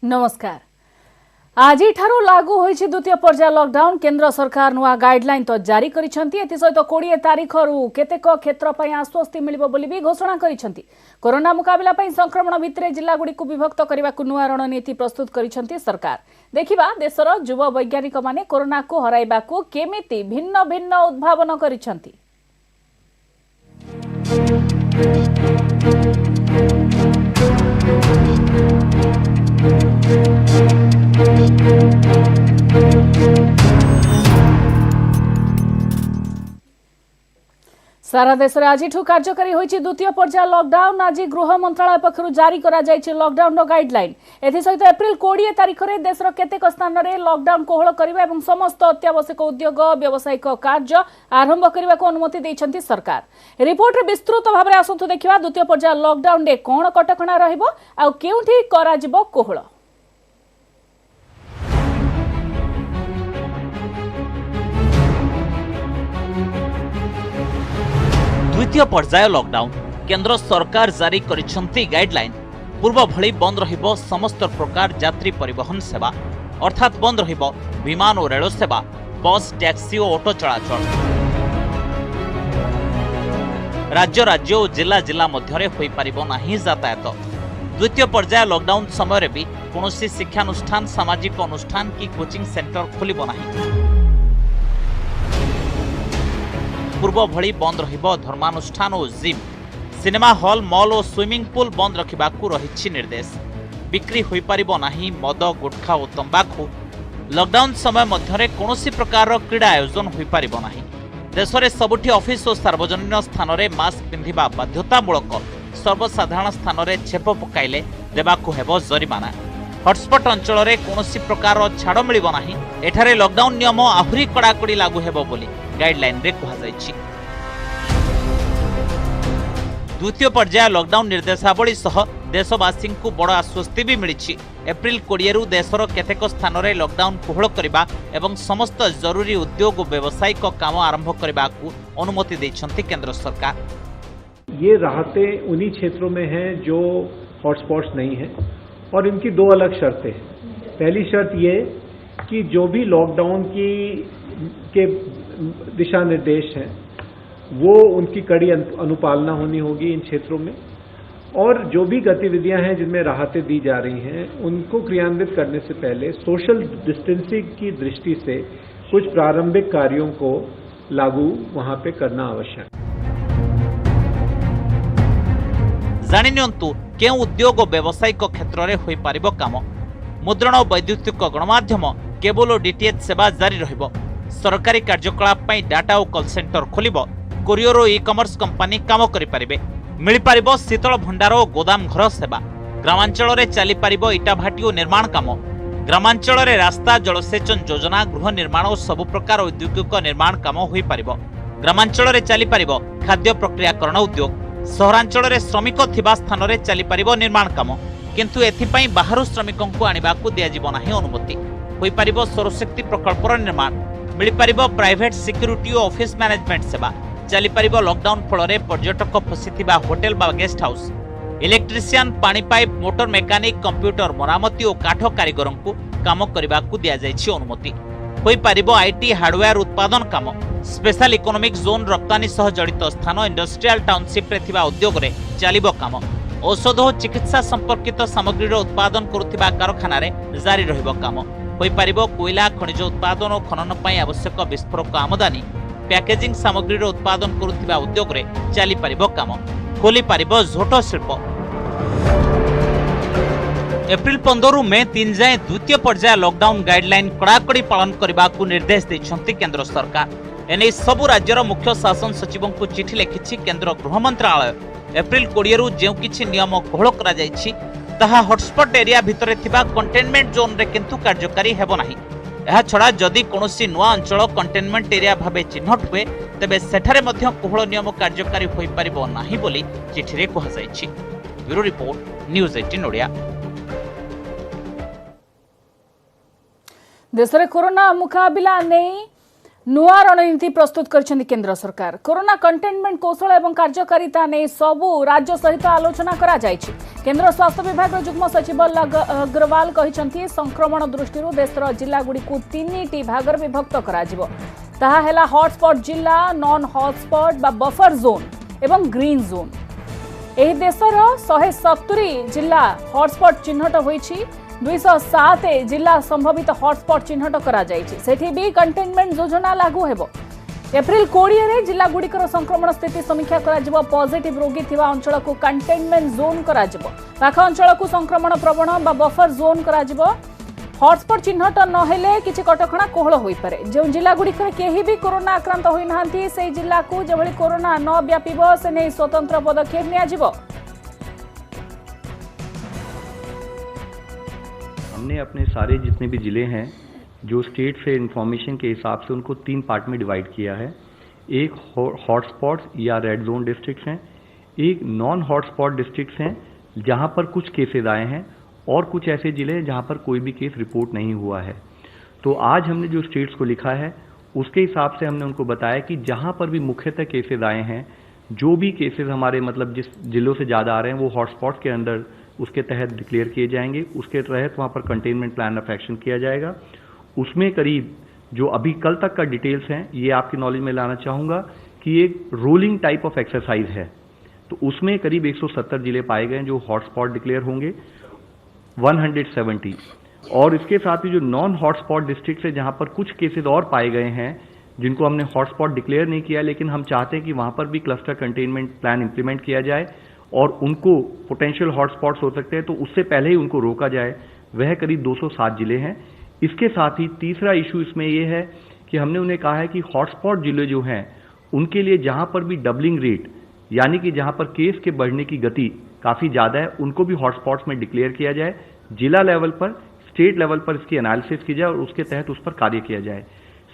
नमस्कार। आज लागू होइछि द्वितीय पर्याय लॉकडाउन। केंद्र सरकार नुआ गाइडलाइन तो जारी करिसेंती। एथि सहित 20 तारीख रु केतेक क्षेत्र पई आश्वस्ति मिलिबो बोली भी घोषणा करिसेंती। कोरोना मुकाबला पई संक्रमण भितरे जिल्ला गुडी को विभक्त करबा को नुआ रणनीति प्रस्तुत करिसेंती सरकार। देखिबा देशर युवा वैज्ञानिक माने कोरोना को हराइबा को केमिति भिन्न भिन्न उद्भावन करिसेंती। सारा देश में आज कार्यकारी होइछि द्वितीय पर्याय लॉकडाउन। आज गृह मंत्रालय पक्षरु जारी करा जाइछि लॉकडाउन रो गाइडलाइन। एथि सहित एप्रिल 20 तारीख रे देशर केतेक स्थान रे लॉकडाउन कोहळ करिबा एवं समस्त अत्यावश्यक उद्योग व्यावसायिक कार्य आरंभ करबा को अनुमति दैछंती सरकार। रिपोर्ट रे विस्तृत भाबरे आसंतु देखिबा द्वितीय पर्याय लॉकडाउन रे कोन कटकणा रहिबो आ केउठी करा जिवो कोहळ। द्वितीय पर्याय लॉकडाउन केंद्र सरकार जारी करिसेंती गाइडलाइन। पूर्व भली बंद रहिबो समस्त प्रकार यात्री परिवहन सेवा, अर्थात बंद रहिबो विमान और रेल सेवा, बस, टैक्सी और ऑटो चलाचल। राज्य राज्य और जिला जिला मध्यरे होई परिबो नाही यातायात। द्वितीय पर्याय लॉकडाउन समय रे भी कोनोसी शिक्षानुष्ठान, सामाजिक अनुष्ठान की कोचिंग सेंटर खोलिबो नाही। पूर्व भली बंद रहिबो धर्मानुष्ठान और जिम, सिनेमा हॉल, मॉल और स्विमिंग पूल बंद रखिबाकू रहिछि निर्देश। बिक्री होई परिबो नाही मद, गुटखा और तंबाकू। लॉकडाउन समय मध्यरे कोनोसी प्रकार क्रीड़ा आयोजन होई परिबो नाही। देश में सबुठी ऑफिस और सार्वजनिक स्थान में मास्क पिंधिबा बाध्यतामूलक। सर्वसाधारण स्थान में छेप पकाइले देबाकू हेबो जरिमाना। हॉटस्पॉट अंचल में कोनोसी प्रकार छाड़ मिलिबो नाही। एठारे लॉकडाउन नियम आहुरी कड़ाकड़ी लागू हेबो बोली गाइडलाइन रे कहा जायछि। द्वितीय पर्याय लॉकडाउन निर्देशावली सह देशवासी को बड़ आश्वस्ति भी मिली। एप्रिल 20 रु देशर केतेक स्थान में लॉकडाउन कोहळ करिबा एवं समस्त जरूरी उद्योग और व्यावसायिक काम आरंभ करबा को अनुमति दैछंती केंद्र सरकार। ये राहतें उन्हीं क्षेत्रों में हैं जो हॉटस्पॉट्स नहीं हैं और इनकी दो अलग शर्तें हैं। पहली शर्त ये कि जो भी लॉकडाउन के दिशा निर्देश हैं वो उनकी कड़ी अनुपालना होनी होगी इन क्षेत्रों में, और जो भी गतिविधियां हैं जिनमें राहतें दी जा रही हैं उनको क्रियान्वित करने से पहले सोशल डिस्टेंसिंग की दृष्टि से कुछ प्रारंभिक कार्यों को लागू वहां पे करना आवश्यक है। जानि नियंतु केउ उद्योग और व्यावसायिक क्षेत्र में होई पारिबो काम। मुद्रण और वैद्युतिक गणमाध्यम, केबल और डीटीएच सेवा जारी रहिबो। सरकारी कार्यकलाप पई डाटा और कॉल सेंटर खोलिबो। कोरियर और ई-कॉमर्स कंपनी काम करि परिबे। मिली पारिबो शीतल भंडार और गोदाम घर सेवा। ग्रामांचल रे चली पारिबो इटा भाटी और निर्माण काम। ग्रामांचल रे रास्ता, जलसेचन योजना, गृह निर्माण और सब प्रकार औद्योगिक निर्माण काम होई पारिबो। ग्रामांचल रे चली पारिबो खाद्य प्रक्रियाकरण उद्योग। सहरांचल रे श्रमिक थिबा स्थान रे चली पारिबो निर्माण काम, किंतु एथिपई बाहरु श्रमिकों को आनिबाकू दियाजिबो नाही अनुमति। होई पारिबो सौरशक्ति प्रकल्पर निर्माण। मिली पारिबो प्राइवेट सिक्यूरिटी और ऑफिस मैनेजमेंट सेवा। चली पारिबो लॉकडाउन फल पर्यटक फसिथिबा होटेल बा गेस्ट हाउस। इलेक्ट्रिशियन, पानी पाइप, मोटर मेकानिक, कंप्यूटर मरामती और काठ कारीगर को काम करबाकू दिया जायछि अनुमति। होई पारिबो आईटी हार्डवेयर उत्पादन काम। स्पेशल इकोनॉमिक जोन रप्तानी सह जड़ित स्थान, इंडस्ट्रियल टाउनशिप रे थिबा उद्योग रे चलिबो काम। औषध और चिकित्सा संपर्कित सामग्री उत्पादन करुथिबा कारखाना रे जारी रहिबो काम। होई पारिबो कोयला, खनिज उत्पादन और खनन पई आवश्यक विस्फोरक आमदानी। पैकेजिंग सामग्री उत्पादन करुथिबा उद्योग रे चली पारिबो काम। खोली पारिबो झोटो शिल्प। एप्रिल 15 रु मे 3 जाए द्वितीय पर्याय लॉकडाउन गाइडलाइन कड़ाकड़ी पालन करने को निर्देश देछंती केंद्र सरकार। एने सबु राज्यर मुख्य शासन सचिवों को चिठी लिखिछि केंद्र गृह मंत्रालय। एप्रिल 20 रु जेउ किछि नियम कोहळ करा जायछि ताहा हॉटस्पॉट एरिया भितरे थिबा कंटेनमेंट जोन रे किंतु कार्यकारी हेबो नाही। एहा छड़ा जदि कोनोसी नुआ अंचल कंटेनमेंट एरिया भाबे चिन्हट हुए तेबे सेठारे मध्य कोहळ नियम कार्यकारी होई परिबो नाही बोली चिठी रे कहा जायछि। Bureau report, news 18 Odia. देश में कोरोना मुकाबला नहीं नुआ रणनीति प्रस्तुत कर केंद्र सरकार। कोरोना कंटेनमेंट कौशल एवं कार्यकारिता नहीं सबू राज्य सहित आलोचना करा जायछि। केंद्र स्वास्थ्य विभाग जुग्म सचिव अग्रवाल कहते संक्रमण दृष्टि देशर जिलागुड़ी को 3टी भागर विभक्त करा हॉटस्पॉट जिला, नॉन हॉटस्पॉट बा बफर जोन एवं ग्रीन जोन। एही देशर 170 जिला हॉटस्पॉट चिन्हट होईछि। 207 जिला संभावित हॉटस्पॉट चिन्हट करा जायछि। सेठी भी कंटेनमेंट योजना लागू हेबो। एप्रिल 20 रे जिला गुड़िकर संक्रमण स्थिति समीक्षा करा पॉजिटिव रोगी थिबा अंचल को कंटेनमेंट जोन करा पाख अंचल को संक्रमण प्रवण बा बफर जोन करा। हॉटस्पॉट चिन्हट नहेले किछि कटकणा कोहल होई पारे। जो जिला गुड़िकर केही भी कोरोना आक्रांत होई नाहंती से जिला को जेभली कोरोना न व्यापिबो से नै स्वतंत्र पदक्षेप निया जिवो। हमने अपने सारे जितने भी ज़िले हैं जो स्टेट से इंफॉर्मेशन के हिसाब से उनको 3 पार्ट में डिवाइड किया है। एक हॉटस्पॉट्स या रेड जोन डिस्ट्रिक्ट्स हैं, एक नॉन हॉटस्पॉट डिस्ट्रिक्ट्स हैं जहां पर कुछ केसेस आए हैं और कुछ ऐसे ज़िले हैं जहां पर कोई भी केस रिपोर्ट नहीं हुआ है। तो आज हमने जो स्टेट्स को लिखा है उसके हिसाब से हमने उनको बताया कि जहां पर भी मुख्यतः केसेस आए हैं, जो भी केसेस हमारे मतलब जिस जिलों से ज़्यादा आ रहे हैं वो हॉटस्पॉट के अंदर उसके तहत डिक्लेयर किए जाएंगे। उसके तहत वहाँ पर कंटेनमेंट प्लान ऑफ एक्शन किया जाएगा। उसमें करीब जो अभी कल तक का डिटेल्स हैं ये आपकी नॉलेज में लाना चाहूँगा कि एक रोलिंग टाइप ऑफ एक्सरसाइज है। तो उसमें करीब 170 जिले पाए गए हैं जो हॉटस्पॉट डिक्लेयर होंगे, 170। और इसके साथ ही जो नॉन हॉटस्पॉट डिस्ट्रिक्ट है जहाँ पर कुछ केसेस और पाए गए हैं जिनको हमने हॉटस्पॉट डिक्लेयर नहीं किया, लेकिन हम चाहते हैं कि वहाँ पर भी क्लस्टर कंटेनमेंट प्लान इंप्लीमेंट किया जाए और उनको पोटेंशियल हॉटस्पॉट्स हो सकते हैं तो उससे पहले ही उनको रोका जाए। वह करीब 207 जिले हैं। इसके साथ ही तीसरा इशू इसमें यह है कि हमने उन्हें कहा है कि हॉटस्पॉट जिले जो हैं उनके लिए जहां पर भी डबलिंग रेट यानी कि जहां पर केस के बढ़ने की गति काफ़ी ज़्यादा है उनको भी हॉटस्पॉट्स में डिक्लेयर किया जाए। जिला लेवल पर, स्टेट लेवल पर इसकी एनालिसिस की जाए और उसके तहत उस पर कार्य किया जाए।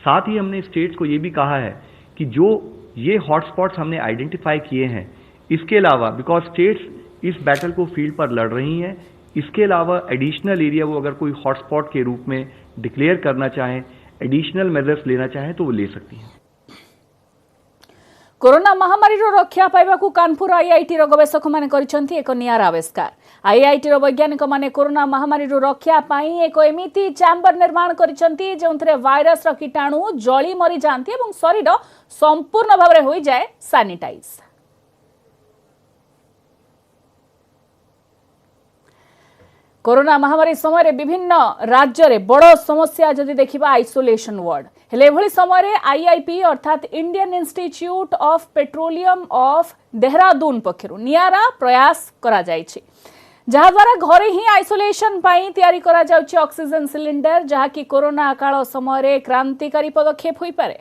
साथ ही हमने स्टेट्स को ये भी कहा है कि जो ये हॉटस्पॉट्स हमने आइडेंटिफाई किए हैं इसके अलावा बिकॉज स्टेट्स इस बैटल को फील्ड पर लड़ रही हैं, इसके अलावा एडिशनल एरिया वो अगर कोई हॉटस्पॉट के रूप में डिक्लेयर करना चाहें, एडिशनल मेजर्स लेना चाहें तो वो ले सकती हैं। कोरोना महामारी रक्षा पाइबा कानपुर आईआईटी गवेषक माने करिसेंती एक नियारा आविष्कार। आईआईटी वैज्ञानिक माने कोरोना महामारी रक्षा पाई एक एमिति चैम्बर निर्माण करिसेंती जोंथरे वायरस र कीटाणु जळी मरी जांती एवं शरीर संपूर्ण भाव में होई जाए सैनिटाइज। कोरोना महामारी समय विभिन्न राज्य में बड़ समस्या जदि देखिबा आइसोलेशन वार्ड हेले एभली समय आईआईपी अर्थात Indian Institute of Petroleum of Dehradun पक्षरु नियारा प्रयास करा जायछि जहा द्वारा घरे ही आइसोलेशन पाई तैयारी करा जाउछि ऑक्सीजन सिलिंडर जहा कि कोरोना काल समय क्रांतिकारी पदक्षेप होई पारे।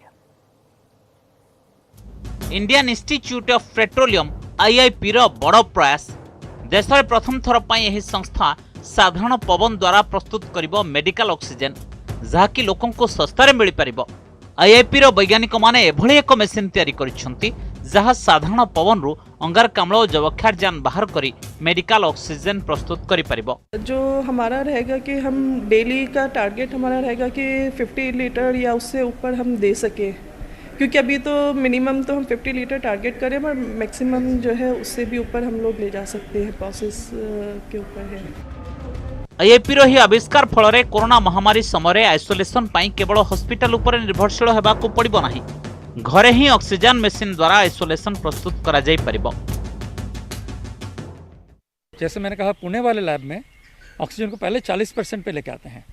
Indian Institute of Petroleum IIP रो बड़ प्रयास। देश में प्रथम थर पर यह संस्था साधारण पवन द्वारा प्रस्तुत करिबो मेडिकल ऑक्सीजन जहाँकि लोकों को सस्तारे मिल पारिबो। आईआईपी रो वैज्ञानिक माने एभली एक मेसिन तैयारी करिसेंती जहाँ साधारण पवन रु अंगारकाम्ल और जवक्षारजान बाहर करी मेडिकल ऑक्सीजन प्रस्तुत करि पारिबो। जो हमारा रहेगा कि हम डेली का टारगेट हमारा रहेगा कि 50 लीटर या उससे ऊपर हम दे सके, क्योंकि अभी तो मिनिमम तो हम 50 लीटर टारगेट करें पर मैक्सिमम जो है उससे भी ऊपर हम लोग ले जा सकते हैं, प्रोसेस के ऊपर है। आईआईपी रो ही आविष्कार फल रे कोरोना महामारी समय आइसोलेशन पाई केवल हॉस्पिटल उपर निर्भरशील हेबाकू पड़िबो नाही, घरे ही ऑक्सीजन मशीन द्वारा आइसोलेशन प्रस्तुत करा जाई परिबो। जैसे मैंने कहा पुणे वाले लैब में ऑक्सीजन को पहले 40% पे लेके आते हैं।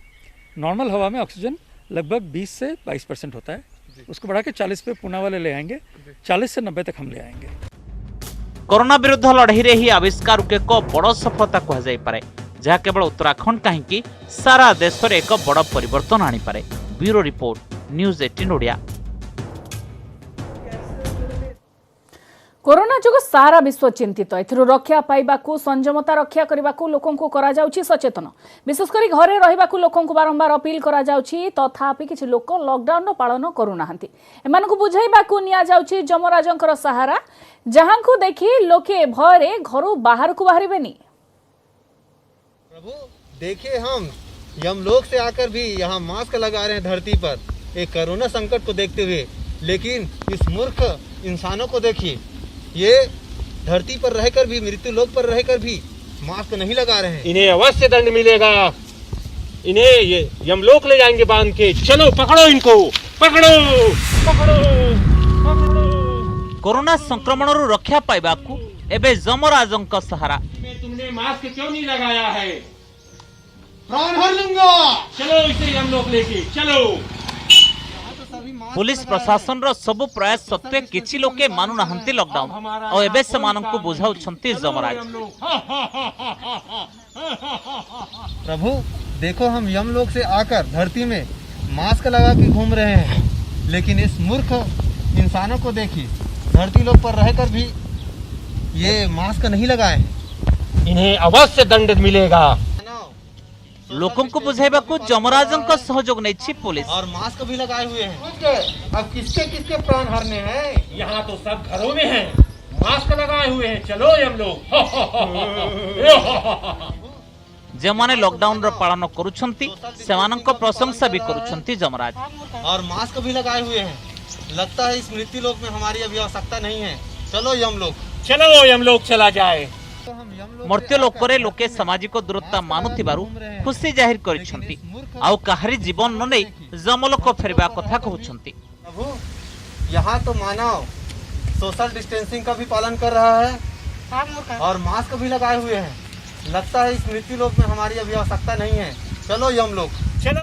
नॉर्मल हवा में ऑक्सीजन लगभग 20 से 22% होता है, उसको बढ़ा के 40 पे पुणे वाले ले आएंगे, 40 से 90 तक हम ले आएंगे। कोरोना विरुद्ध लड़ाई रे ही आविष्कार के एक बड़ सफलता कह जाई पारे जहाँ केवल उत्तराखंड कहीं सारा देश में एक बड़ परिवर्तन आनी पारे। Bureau report, news 18 Odia. Corona जोग सारा विश्व चिंतित एथिरु रक्षा पाइबाकू संयमता रक्षा करबाकू लोकों को करा जाउछि सचेतन। विशेषकर घरे रहिबाकू लोकों को बारंबार अपील करा जाउछि, तथापि किछि लोक लॉकडाउन पालन करू नाहंती। एमानकू बुझाइबाकू निया जाउछि जमराजंकर सहारा, जहांकू देखि लोके भयरे घरु बाहर को बाहरिबेनी। प्रभु देखिए, हम यमलोक से आकर भी यहाँ मास्क लगा रहे हैं धरती पर, एक कोरोना संकट को देखते हुए, लेकिन इस मूर्ख इंसानों को देखिए, ये धरती पर रहकर भी, मृत्यु लोक पर रहकर भी मास्क नहीं लगा रहे हैं। इन्हें अवश्य दंड मिलेगा, इन्हें ये यमलोक ले जाएंगे बांध के। चलो पकड़ो इनको, पकड़ो पकड़ो पकड़ो। कोरोना संक्रमणରୁ रक्षा पाइबाकू एबे यमराजंक सहारा। तुमने मास्क क्यों नहीं लगाया है? प्राण हर लूंगा। चलो इसे यमलोक लेके चलो। पुलिस प्रशासन रो सबु प्रयास सत्वे किछि लोके मानु नाहंती लॉकडाउन और एबे समानंकु बुझाउछंती यमराज। प्रभु देखो, हम यमलोक से आकर धरती में मास्क लगा के घूम रहे हैं, लेकिन इस मूर्ख इंसानों को देखिए, धरती लोक पर रहकर भी ये मास्क नहीं लगाए हैं। इन्हें अवश्य दंड मिलेगा। लोकों को बुझाइबाकू यमराजंक सहयोग नैछि पुलिस और मास्क भी लगाए हुए हैं। अब किसके किसके प्राण हरने हैं? यहाँ तो सब घरों में हैं, मास्क लगाए हुए हैं। चलो यमलोक। जेमाने लॉकडाउन रो पालन करूछंती सेमानंक प्रशंसा भी करूछंती यमराज। और मास्क भी लगाए हुए हैं। लगता है इस मृत्यु लोक में हमारी अभी आवश्यकता नहीं है। चलो यमलोक। चलो यमलोक चला जाए। मर्त्य लोकरे लोके सामाजिक दूरता मानुथिबारु खुशी जाहिर करिसंती आउ काहरी जीवन न नै जमलोक फेरबा कथा कहउछंती। प्रभु यहाँ तो मानव सोशल डिस्टेंसिंग का भी पालन कर रहा है और मास्क भी लगाए हुए हैं। लगता है इस मृत्यु लोक में हमारी अभी आवश्यकता नहीं है। चलो यमलोक। चलो।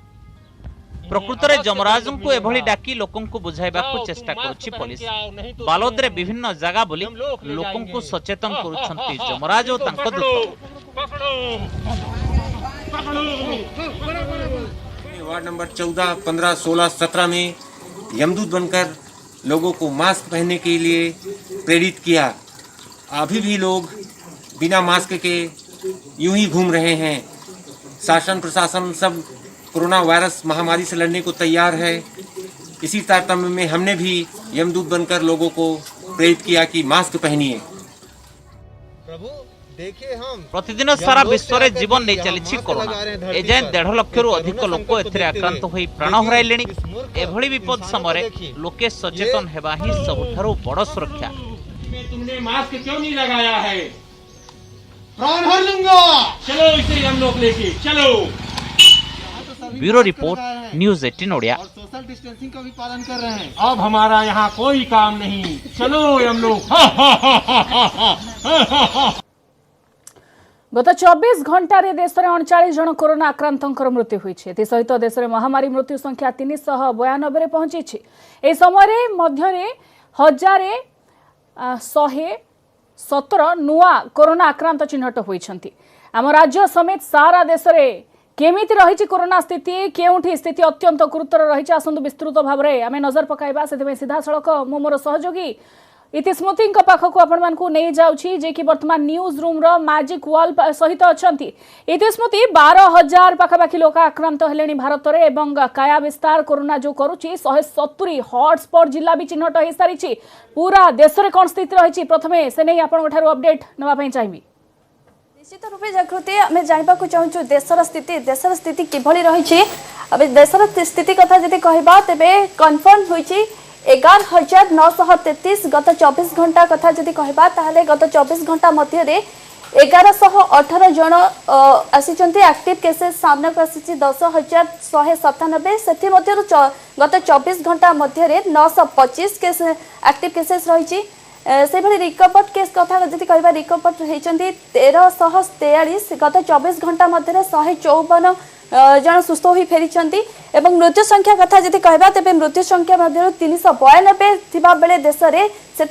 प्रकृतरे यमराजंकु एभली डाकी लोकंकु बुझाइबाकू चेष्टा करूछि पुलिस। बालोदरे विभिन्न जगह बोली लोकंकु सचेतन करूछंती यमराज और तांको दूत। वार्ड नंबर 14, 15, 16, 17 में यमदूत बनकर लोगों को मास्क पहनने के लिए प्रेरित किया। अभी भी लोग बिना मास्क के यूं ही घूम रहे हैं। शासन प्रशासन सब कोरोना वायरस महामारी से लड़ने को तैयार है। इसी तारतम्य में हमने भी यमदूत बनकर लोगों को प्रेरित किया कि मास्क पहनिए। प्रभु देखिए, हम प्रतिदिन सारा विश्व रे जीवन नै चलिछि कोरोना। एजाय 1.5 लाख अधिक लोक एथिरे आक्रांत होई प्राण हराइलेनी। एभली विपद समय लोके सचेतन हेबा ही सबठारु बड़ सुरक्षा। तुमने मास्क क्यों नहीं लगाया है? प्राण हर लूंगा। चलो इसे यमलोक लेके चलो। Bureau report news 18 Odia. और सोशल डिस्टेंसिंग का भी पालन कर रहे हैं। अब हमारा यहाँ कोई काम नहीं। चलो यमलोक। गत 24 घंटे देश में 39 जन कोरोना आक्रांतंकर मृत्यु होती सहित देश में महामारी मृत्यु संख्या 392 पहुंची। ए समय मध्य 1117 नुआ कोरोना आक्रांत चिन्हट होती। आम राज्य समेत सारा देश में केमिति रही कोरोना स्थिति, केउठी स्थिति अत्यंत गुरुतर रही। आसंतु विस्तृत भाव में आम नजर पकाइबा। से सीधा सड़क मो मोर सहयोगी इतिस्मृति पाखक आपण नहीं जाऊँगी जे कि वर्तमान न्यूज रूम रो मैजिक वॉल सहित अच्छा। इतिस्मृति 12,000 पाखापाखि लोक आक्रांत हेले भारत में एवं काया विस्तार कोरोना जो करुच्ची 170 हॉटस्पॉट जिला भी चिन्हट हो सारी। पूरा देश में कौन स्थिति रही प्रथमे से नहीं आपंठ अपडेट नापी चाहिए। निश्चित रूपे जागृति आम जानवाक चाहूँ देशर स्थिति किभली रही। देशर स्थिति कथा जदि कहबा तेबे कन्फर्म होईची 11,933 गत 24 घंटा कथा जदि कहबा ताहले गत 24 घंटा मध्य 1118 जन आसीचंती। एक्टिव केसेस सामना को आसी 10,197 से गत 24 घंटा मध्य 925 केस एक्टिव केसेस रही। से भली रिकवर्ड केस कथा जदि कहबा रिकवर्ड होती 1343 गत 24 घंटा मध्य 154 जन सुस्थ हो फेरी। मृत्यु संख्या कथा जदि कहबा तेबे मृत्यु संख्या मध्य 392 थिबा बेले देश में से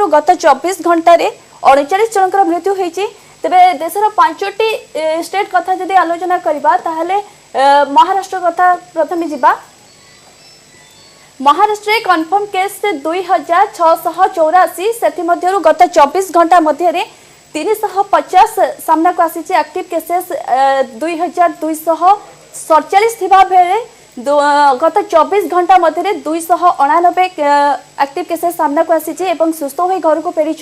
गत 24 घंटा 39 जनकर मृत्यु होती। तेबे देशर 5टी स्टेट कथा जदि आलोचना करबा ताहले महाराष्ट्र कथा प्रथमे जिबा। महाराष्ट्र कन्फर्म केस 2,684 से गत 24 घंटा मध्य 350 सामना को आसी। एक्टिव केसेस 2,247 थिबा बेले गत 24 घंटा मध्य 299 एक्टिव केसेस सामना को आसी एवं सुस्थ हो घर को फेरी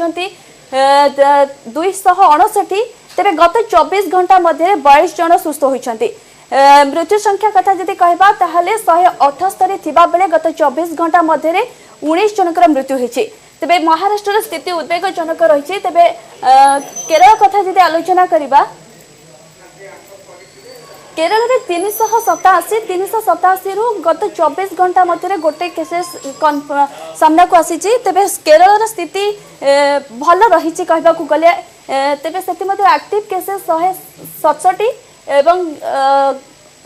259। तेरे गत 24 घंटा मध्य 22 जन सुस्थ होती। मृत्यु संख्या कथा जदि कहबा ताहले 178 थिबा बेले गत 24 घंटा मध्य 19 जनकर मृत्यु होइछि। तेबे महाराष्ट्र स्थिति उद्वेगजनक रही। तेबे केरल कथा जदि आलोचना करिबा केरल में 387 रु गत 24 घंटा मध्य गोटे केसेस सामना को आसी। तेबे केरल स्थिति भल रही कहबा को गले। तेबे सेति मध्य एक्टिव केसेस 167 एवं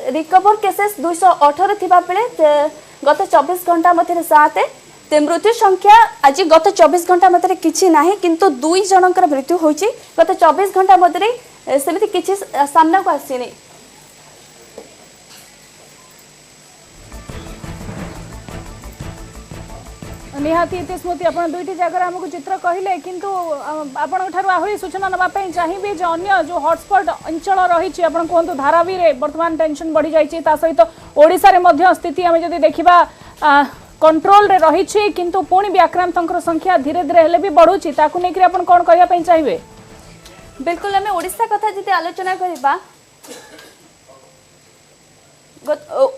रिकवर केसेस 218 थिबा बेले गत 24 घंटा मध्य 7। मृत्यु संख्या आज गत 24 घंटा मध्य किछि नाही, किंतु 2 जनकर मृत्यु होइछि। गत 24 घंटा मध्य सेमिति किछि सामना को आसीनी। निहाती इति स्मृति आपण दुईटी जगह हमको चित्र कहले, किंतु आपण ठारू आहुरी सूचना नबा पई चाहिबे जे अन्य जो हॉटस्पॉट अंचल रही आपण कहतु धारावी रे वर्तमान टेंशन बढ़ी जाइछि। ता सहित ओडिसा रे मध्य स्थिति हम जदि देखिबा कंट्रोल रे रही, किंतु पुणी भी आक्रांतंकर संख्या धीरे धीरे हेले भी बढ़ुछि। ताकू नै कि आपण कोन कहया पई चाहिबे? बिल्कुल हमें ओडिसा कथा जदि आलोचना करिबा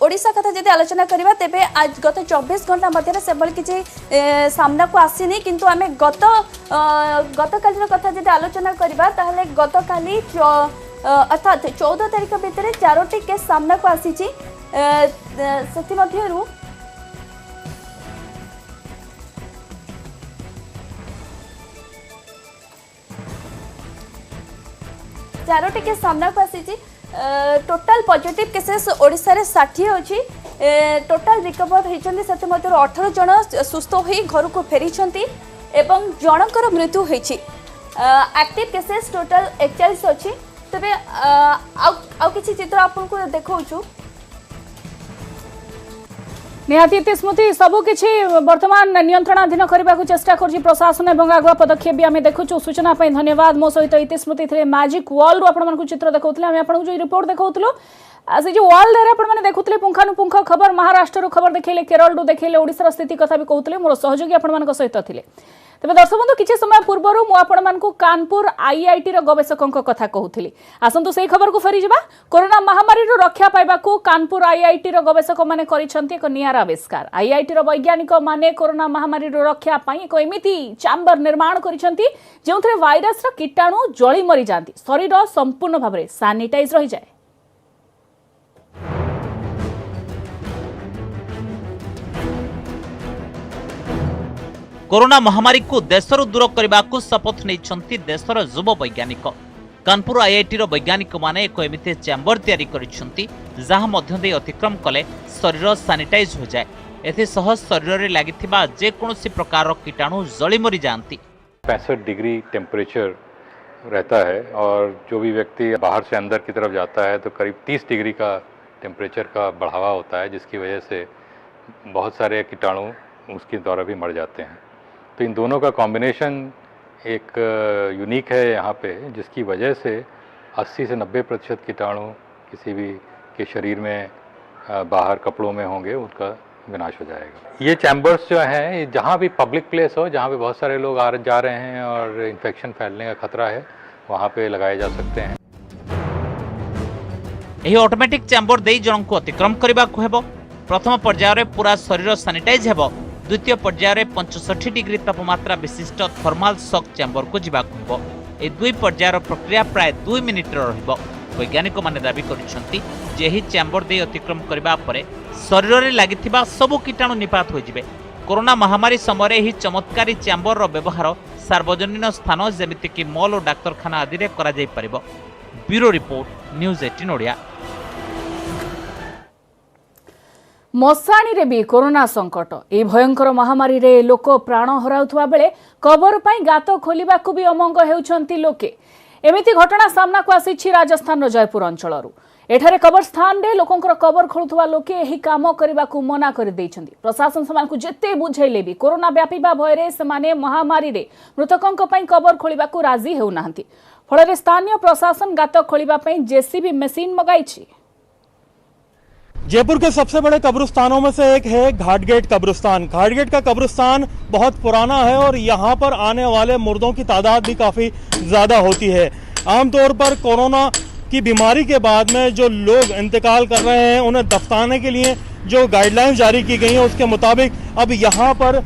ओडिशा कथा जदि आलोचना करिबा तेबे आज गत 24 घंटा मध्य से किसी सामना को आसीनी, किंतु आमे गतकाली कथा जदि आलोचना करिबा ताहले गतकाली अर्थात 14 तारिख भितर 4टी केस सामना को आसीची। सेति मध्यरु 4टी केस सामना को आसीची। टोटाल पॉजिटिव केसेस ओडिशा रे 60 अछि। टोटाल रिकवर होइछन्ती सेते मध्य 18 जन सुस्थ होई घर को फेरिछन्ती एवं जनकर मृत्यु होइछि। एक्टिव केसेस टोटाल 41 अछि। तबे आउ किछि चित्र आपन को देखौछु। निहाती इति स्मृति सबकिछि वर्तमान नियंत्रणाधीन करने को चेष्टा कर प्रशासन और आगुआ पदक्षेप भी आम देखु। सूचना धन्यवाद। मो सहित इति स्मृति थे मैजिक वॉल रु आपको चित्र देखा आम आपको जो रिपोर्ट देखा से जो वॉल आपने देखुले पुंखानुपुंख खबर महाराष्ट्र खबर देखले केरल देखले ओडिशा स्थिति कथा भी कहते मोर सहयोगी आपण सहित थे। तेज दर्शक बंधु किसी समय पूर्वर मुझे कानपुर आईआईटी गवेषकों कथा कहूली। आसतु से खबर को फेरी जा। कोरोना महामारी रक्षा पाइबा कानपुर आईआईटी गवेषक मैंने एक नियारा आविष्कार। आईआईटी वैज्ञानिक माने कोरोना महामारी रक्षा एक एमिति चैम्बर निर्माण करिसेंती जेउथरे वायरस कीटाणु जली मरी जाती, शरीर संपूर्ण भाव में सैनिटाइज रही जाए। कोरोना महामारी को देशरू दूर करने को शपथ नहीं देशर युव वैज्ञानिक। कानपुर आईआईटी वैज्ञानिक माने एक एमिति चैम्बर तैयारी करिसेंती जहां मध्य दे अतिक्रम कले शरीर सैनिटाइज हो जाए। एथिसह शरीर में लागिथिबा जे कोनोसी प्रकार कीटाणु जली मरी जाती। 65 डिग्री टेम्परेचर रहता है और जो भी व्यक्ति बाहर से अंदर की तरफ जाता है तो करीब 30 डिग्री का टेम्परेचर का बढ़ावा होता है, जिसकी वजह से बहुत सारे कीटाणु उसके द्वारा भी मर जाते हैं। तो इन दोनों का कॉम्बिनेशन एक यूनिक है यहाँ पे, जिसकी वजह से 80 से 90% कीटाणु किसी भी के शरीर में बाहर कपड़ों में होंगे उनका विनाश हो जाएगा। ये चैम्बर्स जो हैं जहाँ भी पब्लिक प्लेस हो, जहाँ पे बहुत सारे लोग आ जा रहे हैं और इन्फेक्शन फैलने का खतरा है, वहाँ पे लगाए जा सकते हैं। यही ऑटोमेटिक चैम्बर दे जन को अतिक्रम करने को हेबो। प्रथम पर्याय रे पूरा शरीर सैनिटाइज हेबो। द्वितीय पर्याय रे 65 डिग्री तापमात्रा विशिष्ट थर्माल शॉक चैम्बर को जीवाक हेबो। ए दुई पर्यायर प्रक्रिया प्राय 2 मिनिट रहिबो। वैज्ञानिक माने दाबी करिसेंती जे ही चैम्बर दे अतिक्रम करबा परे शरीर रे लागिथिबा सब कीटाणु निपात हो जिवे। कोरोना महामारी समय ही चमत्कारी चैम्बर रो व्यवहार सार्वजनिक स्थान जेमिति कि मॉल और डाक्तरखाना आदि रे करा जाई परिबो। Bureau report news 18 Odia. मशाणी रे भी कोरोना संकट। ए भयंकर महामारी रे लोक प्राण हराउथुवा बेले कबर पाई गात खोलिबा को भी अमंग हेउछंती लोके। एमिति घटना सामना को आसीछि राजस्थान जयपुर अंचलरू। एठारे कबरस्थान रे लोकंकर कबर खोलुथुवा लोके एही काम करबा को मना कर दैछंती। प्रशासन समान को जेते बुझैले भी कोरोना व्यापीबा भय रे समाने महामारी रे मृतकंक पई कबर खोलिबा को राजी हेउ नाहंती। फଳରେ स्थानीय प्रशासन गात खोलिबा पई जेसीबी मशीन मगाइछि। जयपुर के सबसे बड़े कब्रिस्तानों में से एक है घाटगेट कब्रिस्तान। घाटगेट का कब्रिस्तान बहुत पुराना है और यहाँ पर आने वाले मुर्दों की तादाद भी काफ़ी ज़्यादा होती है। आमतौर पर कोरोना कि बीमारी के बाद में जो लोग इंतकाल कर रहे हैं उन्हें दफनाने के लिए जो गाइडलाइंस जारी की गई हैं उसके मुताबिक अब यहाँ पर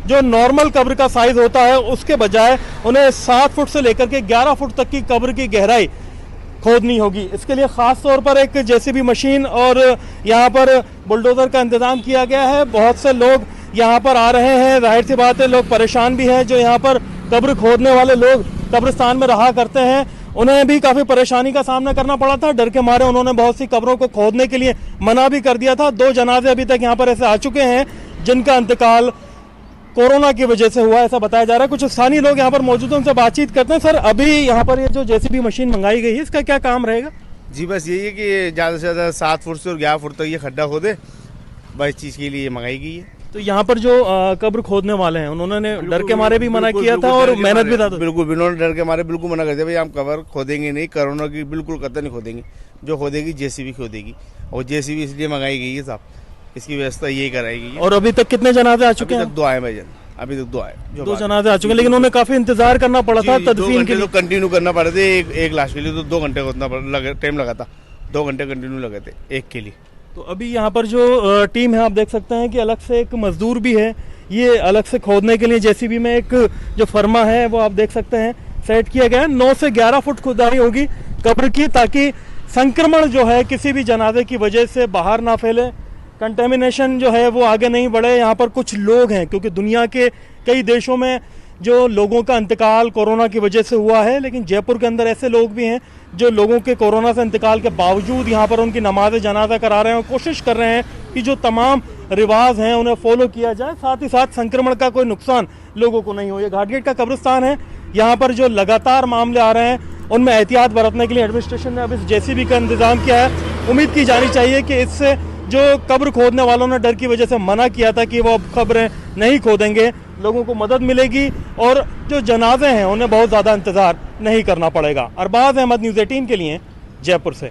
जो नॉर्मल कब्र का साइज होता है उसके बजाय उन्हें 7 फुट से लेकर के 11 फुट तक की कब्र की गहराई खोदनी होगी। इसके लिए खास तौर पर एक जेसीबी मशीन और यहाँ पर बुलडोजर का इंतजाम किया गया है। बहुत से लोग यहाँ पर आ रहे हैं, जाहिर सी बात है लोग परेशान भी हैं। जो यहाँ पर कब्र खोदने वाले लोग कब्रिस्तान में रहा करते हैं उन्हें भी काफ़ी परेशानी का सामना करना पड़ा था। डर के मारे उन्होंने बहुत सी कब्रों को खोदने के लिए मना भी कर दिया था। 2 जनाजे अभी तक यहाँ पर ऐसे आ चुके हैं जिनका इंतकाल कोरोना की वजह से हुआ, ऐसा बताया जा रहा है। कुछ स्थानीय लोग यहाँ पर मौजूद हैं, उनसे बातचीत करते हैं। सर, अभी यहाँ पर ये जो जेसीबी मशीन मंगाई गई है इसका क्या काम रहेगा? जी बस यही है कि ज़्यादा से ज़्यादा 7 फुट से और 11 फुट तक ये खड्डा खोदे, बस इस चीज़ के लिए मंगाई गई है। तो यहाँ पर जो कब्र खोदने वाले हैं उन्होंने डर के मारे भी मना किया था और मेहनत भी था। बिल्कुल, उन्होंने डर के मारे बिल्कुल मना कर दिया, भाई हम कब्र खोदेंगे नहीं, कोरोना की बिल्कुल कतई नहीं खोदेंगे, जो खोदेगी जेसीबी खोदेगी। और जेसीबी इसलिए मंगाई गई है साहब, इसकी व्यवस्था यही कराई गई है। और अभी तक कितने जनाजे आ चुके हैं? 2 आए भाईजान, अभी तक 2 आए। 2 जनाजे आ चुके हैं, लेकिन उन्हें काफी इंतजार करना पड़ा था तदफीन के लिए। कंटिन्यू करना पड़े थे, एक लाश के लिए तो 2 घंटे टाइम लगा था, 2 घंटे कंटिन्यू लगे थे एक के लिए। तो अभी यहाँ पर जो टीम है आप देख सकते हैं कि अलग से एक मजदूर भी है, ये अलग से खोदने के लिए जेसीबी में एक जो फर्मा है वो आप देख सकते हैं सेट किया गया है। 9 से 11 फुट खुदाई होगी कब्र की, ताकि संक्रमण जो है किसी भी जनाजे की वजह से बाहर ना फैले, कंटेमिनेशन जो है वो आगे नहीं बढ़े। यहाँ पर कुछ लोग हैं, क्योंकि दुनिया के कई देशों में जो लोगों का इंतकाल कोरोना की वजह से हुआ है, लेकिन जयपुर के अंदर ऐसे लोग भी हैं जो लोगों के कोरोना से इंतकाल के बावजूद यहाँ पर उनकी नमाज जनाजा करा रहे हैं और कोशिश कर रहे हैं कि जो तमाम रिवाज हैं उन्हें फॉलो किया जाए, साथ ही साथ संक्रमण का कोई नुकसान लोगों को नहीं हो। ये घाटगेट का कब्रिस्तान है, यहाँ पर जो लगातार मामले आ रहे हैं उनमें एहतियात बरतने के लिए एडमिनिस्ट्रेशन ने अब इस जेसीबी का इंतजाम किया है। उम्मीद की जानी चाहिए कि इससे जो कब्र खोदने वालों ने डर की वजह से मना किया था कि वो अब कब्रें नहीं खोदेंगे, लोगों को मदद मिलेगी और जो जनाजे हैं उन्हें बहुत ज़्यादा इंतजार नहीं करना पड़ेगा। अरबाज अहमद, न्यूज़ 18 के लिए जयपुर से।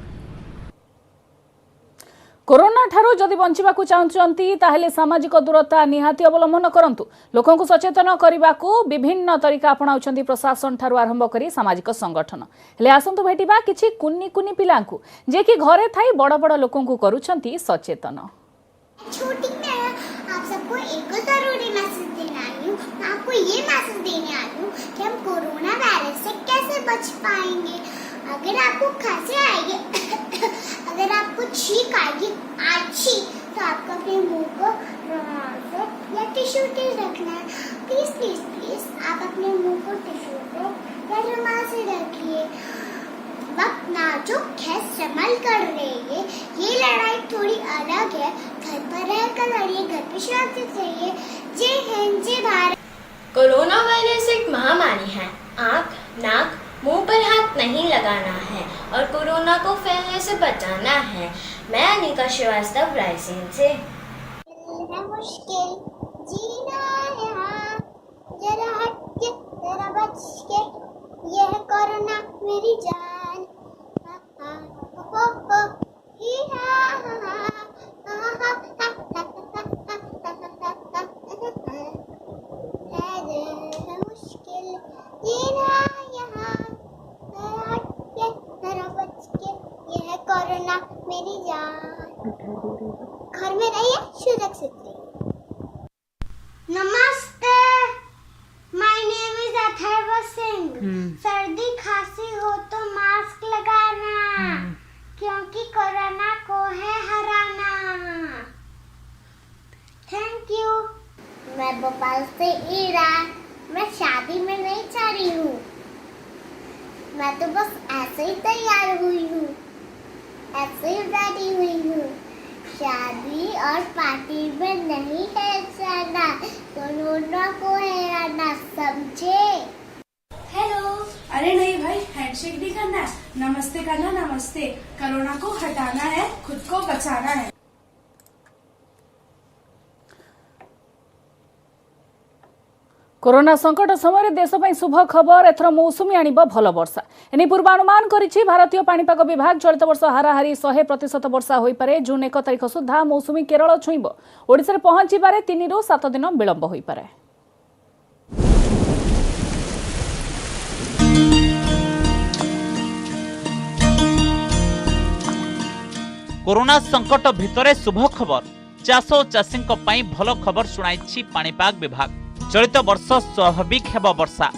कोरोना ठारू जदि बंचिबाकू चाहुंचंती ताहेले सामाजिक दूरता निहाती अवलंबन करंतु। लोकंकु सचेतन करिबाकू विभिन्न तरीका अपनाउछंती प्रशासन ठारू आरंभ करी सामाजिक संगठन। हेले आसंतु भेटिबा किछि कुन्नी कुन्नी पिलांकु जे कि घरे थाई बड़ बड़ लोकंकु करूछंती सचेतन। छोटी मैं आप सबको एक जरूरी मैसेज देने आई हूँ। मैं आपको ये मैसेज देने आई हूँ कि हम कोरोना वायरस से कैसे बच पाएंगे। अगर आपको खांसी आएगी अगर आपको छींक आएगी अच्छी, तो आपको अपने मुंह को रुमाल से या टिश्यू से रखना है। प्लीज प्लीज प्लीज आप अपने मुंह को टिश्यू से या रुमाल से रखिए। वक्त नाजुक है, संभल कर रहिए। ये लड़ाई थोड़ी अलग है, घर पर रहकर लड़िए, घर पे शांति चाहिए। जय हिंद, जय भारत। कोरोना वायरस एक महामारी है। आँख, नाक, मुंह पर हाथ नहीं लगाना है और कोरोना को फैलने से बचाना है। मैं अनिका श्रीवास्तव, रायसेन से। मुश्किल जीना यहाँ, जरा हट के जरा बच के, यह कोरोना मेरी जान। मुश्किल जीना यहाँ, हट के जरा बच के, यह कोरोना मेरी जान। घर में रहिए, सुरक्षित रहिए। नमस्ते, my name is Atharva Singh. सर्दी खांसी हो तो मास्क लगाना, क्योंकि कोरोना को है हराना। Thank you. मैं भोपाल से ईरा, मैं शादी में नहीं जा रही हूँ, मैं तो बस ऐसे ही तैयार हुई हूँ, ऐसे ही रेडी हुई हूँ। शादी और पार्टी में नहीं है जाना, कोरोना को हराना, समझे? हेलो, अरे नहीं भाई, हैंडशेक भी करना है, नमस्ते करना, नमस्ते। कोरोना को हटाना है, खुद को बचाना है। कोरोना संकट समय देश में शुभ खबर, एथर मौसुमी आणिब भल वर्षा। एने पूर्वानुमान करिछि भारतीय पाणीपाग विभाग। चलित वर्ष हाराहारी 100% वर्षा होई पारे। जून 1 तारिख सुधा मौसुमी केरल छुईब। ओडिशा पहुंचबारे 3 ରୁ 7 दिन विलंब होई पारे। कोरोना संकट भितरे शुभ खबर चाष और चाषी भल खबर शुणाई पाणीपाग विभाग। चलित वर्ष स्वाभाविक हेब वर्षा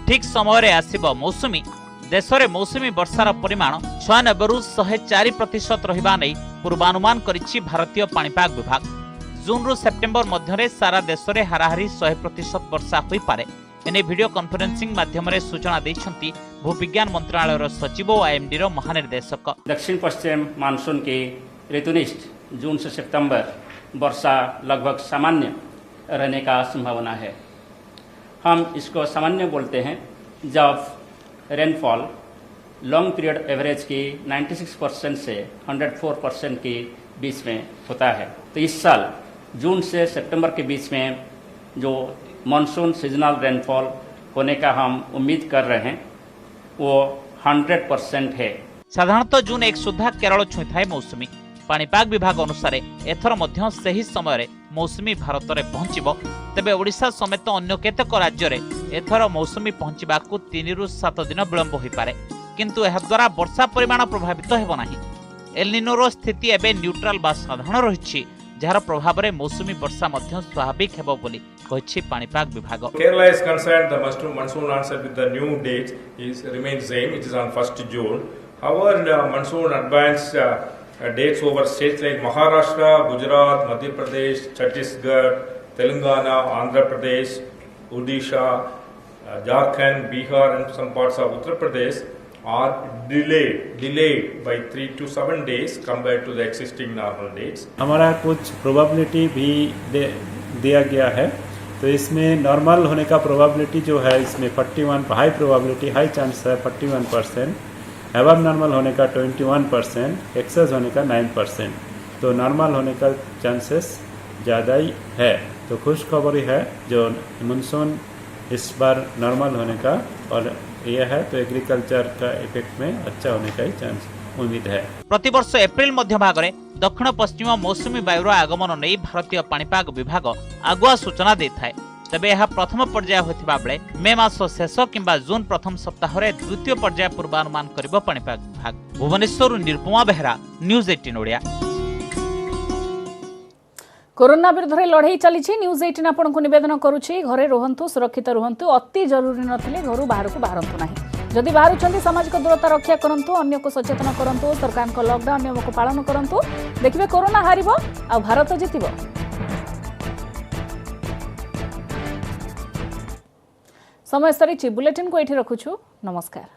ठीक समय आसिब मौसुमी। देश में मौसुमी वर्षार परिमाण 96 रु 104% रहिबा नै पूर्वानुमान करिछि भारतीय पाणीपाग विभाग। जून रु सेप्टेम्बर मध्य सारा देश में हाराहारी 100% वर्षा हो पारे एने वीडियो कॉन्फ्रेंसिंग माध्यम सूचना देइछंती भूविज्ञान मंत्रालय सचिव और आईएमडी महानिर्देशक। दक्षिण पश्चिम मानसून के ऋतुनिष्ठ जून से सितंबर वर्षा लगभग सामान्य रहने का संभावना है। हम इसको सामान्य बोलते हैं जब रेनफॉल लॉन्ग पीरियड एवरेज की 96% से 104% के बीच में होता है। तो इस साल जून से सितंबर के बीच में जो मानसून सीजनल रेनफॉल होने का हम उम्मीद कर रहे हैं वो 100% है। साधारणतः जून 1 सुधा केरल छुईथाए मौसुमी। पाणीपाग विभाग अनुसार एथर मध्य सही समय मौसुमी भारत में पहुंचब। तेबे ओडिशा समेत अन्य केतेक राज्य में एथर मौसुमी पहुंचबाकू 3 रु 7 दिन विलंब हो पारे, किंतु एहा द्वारा वर्षा परिमाण प्रभावित हेब नाही। एल निनो स्थिति एबे न्यूट्रल बा साधारण रहिछि, जार प्रभाव में मौसुमी वर्षा मध्य स्वाभाविक हेब बोली कहिछि पाणीपाग विभाग। Kerala is concerned, the monsoon onset with the new dates remains same. It is on 1st June. However, the monsoon advance dates over states like Maharashtra, Gujarat, Madhya Pradesh, Chhattisgarh, Telangana, Andhra Pradesh, Odisha, Jharkhand, Bihar, and some parts of Uttar Pradesh are delayed by 3 to 7 days compared to the existing normal dates. हमारा कुछ probability भी दिया गया है, तो इसमें normal होने का प्रोबेबिलिटी जो है इसमें 41 हाई प्रोबेबिलिटी हाई चांस है 41%, एबव नॉर्मल होने का 21%, एक्सेस होने का 9%। तो नॉर्मल होने का चांसेस ज़्यादा ही है। तो खुश खबर है जो मानसून इस बार नॉर्मल होने का और यह है तो एग्रीकल्चर का इफेक्ट में अच्छा होने का ही चांस उम्मीद है। प्रतिवर्ष एप्रिल मध्य भाग में दक्षिण पश्चिम मौसुमी वायुर आगमन नहीं भारतीय पाणीपाग विभाग आगुआ सूचना देଥାଏ। तेबे यह प्रथम पर्याय होथिबा बेले मे मास शेष किंबा जून प्रथम सप्ताह रे द्वितीय पर्याय पूर्वानुमान करिबो पाणीपाग विभाग। भुवनेश्वर निरुपमा बेहरा, न्यूज 18 ओडिया। कोरोना विरुद्ध लड़ाई चली न्यूज 18 आपको निवेदन करुच्ची घरे रुहतु सुरक्षित रुहतु अति जरूरी नथिले घर बाहर को बाहरतु नहीं। जदि बाहर सामाजिक दूरता रक्षा करंतु अन्य को सचेतन करंतु सरकार को लॉकडाउन नियम को पालन करंतु देखिए कोरोना हारिबो आ भारत जितिबो। समय सरी बुलेटिन को एठी रखुछु। नमस्कार।